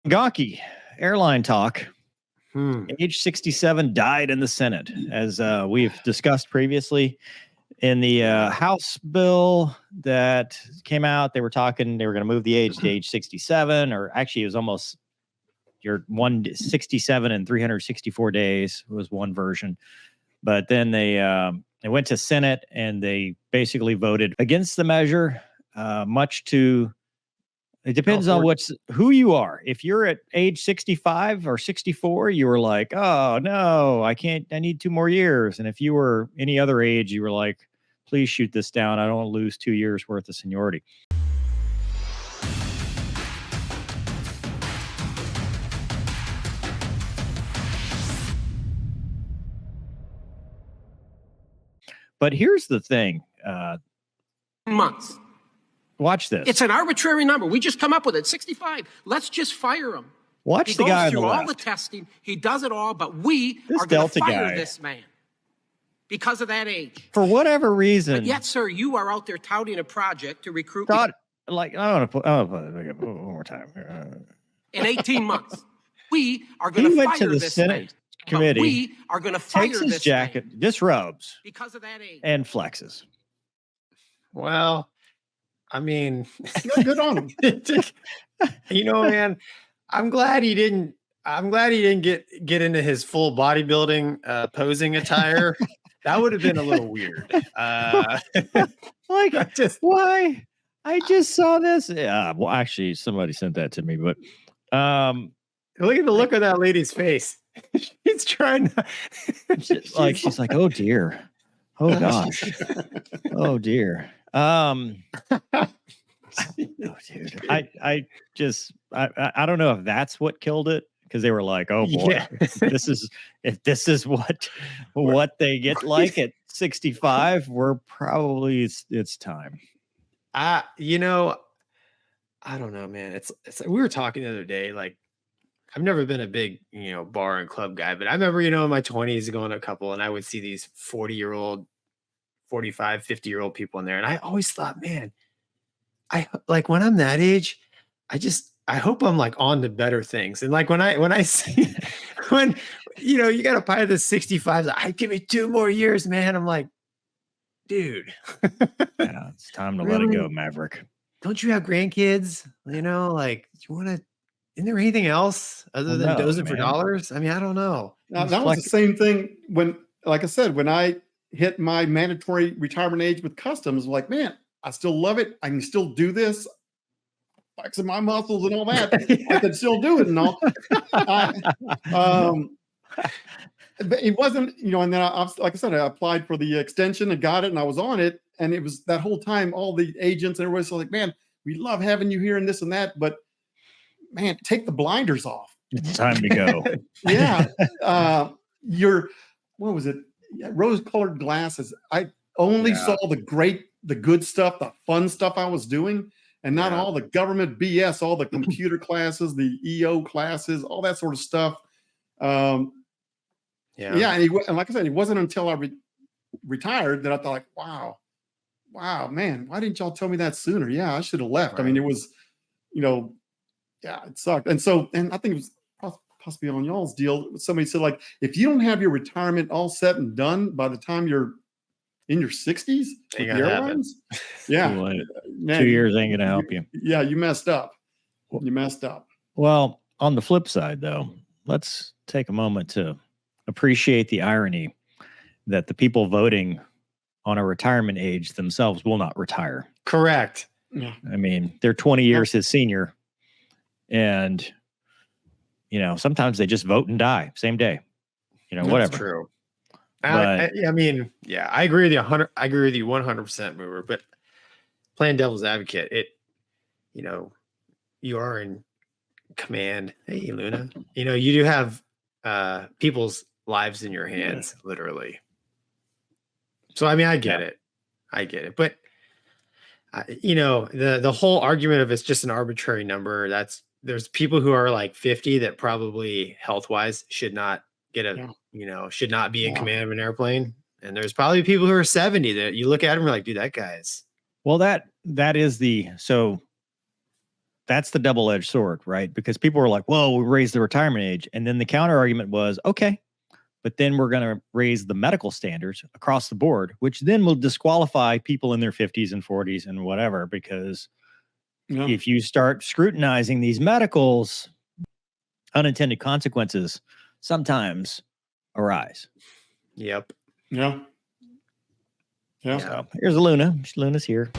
Gonky, airline talk. Hmm. Age 67 died in the Senate, as we've discussed previously. In the House bill that came out, they were talking, they were going to move the age to age 67, or actually it was almost your 167 and 364 days was one version. But then they went to Senate and they basically voted against the measure, much to... It depends on who you are. If you're at age 65 or 64, you were like, oh, no, I need 2 more years. And if you were any other age, you were like, please shoot this down. I don't want to lose 2 years worth of seniority. But here's the thing. Months. Watch this. It's an arbitrary number. We just come up with it. 65. Let's just fire him. Watch the guy on the left. He goes through all the testing. He does it all, but we are going to fire this man because of that age. For whatever reason. But yet, sir, you are out there touting a project to recruit. I want to put it one more time. In 18 months, we are going to fire this man. He went to the Senate committee. We are going to fire this man. Takes his jacket, disrobes, because of that age, and flexes. Well, I mean, good on him. You know, man, I'm glad he didn't get into his full bodybuilding posing attire. That would have been a little weird. Why? I just saw this. Yeah, well, actually, somebody sent that to me, but look at the look of that lady's face. She's trying to she's like, oh dear. Oh gosh. Oh dear. Oh, dude. I don't know if that's what killed it, because they were like, oh boy, yeah. if this is what they get like at 65, we're probably it's time. You know, I don't know, man. It's we were talking the other day, like, I've never been a big, bar and club guy, but I remember, in my 20s going to a couple, and I would see these 40-year-old, 45, 50-year-old people in there. And I always thought, man, I like when I'm that age, I hope I'm like on to better things. And like when I see you got to pilot this 65, like, give me 2 more years, man. I'm like, dude, yeah, it's time to let it go, Maverick. Don't you have grandkids? Like, do you want to? Isn't there anything else other than dozing for dollars? I mean, I don't know. Now, that was the same thing when, like I said, when I hit my mandatory retirement age with customs, like, man, I still love it. I can still do this. Flexing my muscles and all that. I can still do it and all. But it wasn't, and then like I said, I applied for the extension and got it, and I was on it. And it was that whole time, all the agents and everybody's like, man, we love having you here and this and that, but man, take the blinders off. It's time to go. Yeah. What was it? Rose-colored glasses. I only saw the good stuff, the fun stuff I was doing, and not all the government BS, all the computer classes, the EO classes, all that sort of stuff. And like I said, it wasn't until I retired that I thought, like, wow, man, why didn't y'all tell me that sooner? Yeah, I should have left. Right. I mean, it was, it sucked. And I think it was possibly on y'all's deal. Somebody said, like, if you don't have your retirement all set and done by the time you're in your 60s, with the airlines, man, 2 years ain't gonna help you. Yeah, you messed up. Well, on the flip side, though, let's take a moment to appreciate the irony that the people voting on a retirement age themselves will not retire. Correct. Yeah. I mean, they're 20 years his senior, and sometimes they just vote and die same day. Whatever. That's true. But, I mean, yeah, I agree with you 100. I agree with you 100%, Mover. But playing devil's advocate, you are in command. Hey, Luna, you do have people's lives in your hands, literally. So I mean, I get it, but the whole argument of it's just an arbitrary number. There's people who are like 50 that probably health-wise should not get should not be in command of an airplane. And there's probably people who are 70 that you look at them and you're like, dude, that guy's. Well, that is that's the double-edged sword, right? Because people were like, "Whoa, we raised the retirement age," and then the counter argument was, "Okay, but then we're going to raise the medical standards across the board, which then will disqualify people in their 50s and 40s and whatever, because if you start scrutinizing these medicals, unintended consequences sometimes arise." Yep. Yeah. So here's Luna. Luna's here.